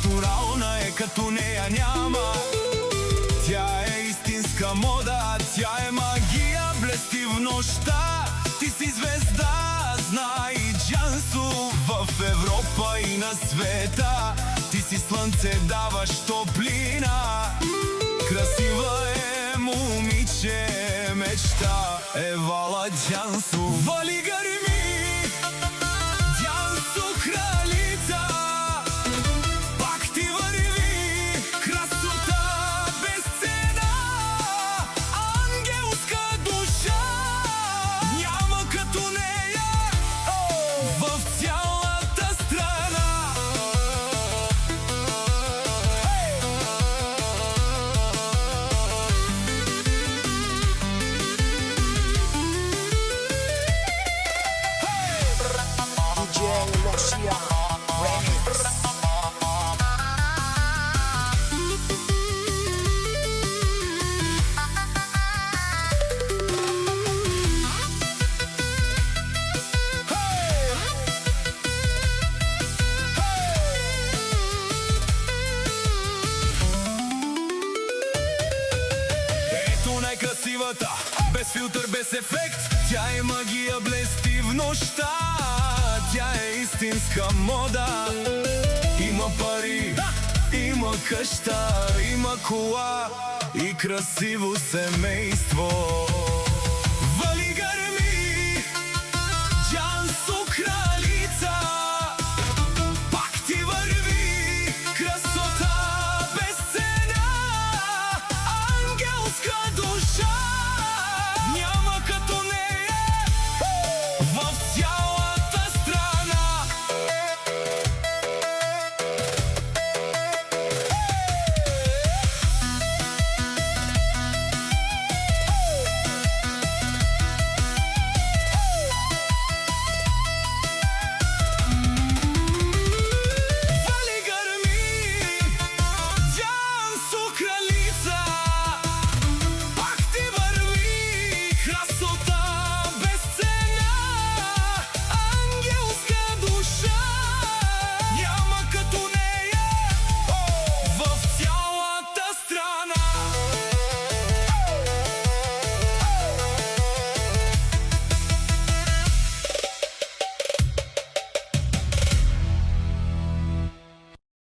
Натурална е, като нея няма. Тя е истинска мода, тя е магия, блести в нощта. Ти си звезда, знай Джансу, в Европа и на света. Ти си слънце, даваш топлина. Красива е момиче, мечта е Вала Джансу. Вали гари ми, Джансу кралица, пак ти върви красота без цена. Ангелска душа, няма като нея в цялата страна. Най-красивата, без филтър, без ефект. Тя е магия, блести в нощта. Тя е истинска мода. Има пари, има къща, има кола и красиво семейство.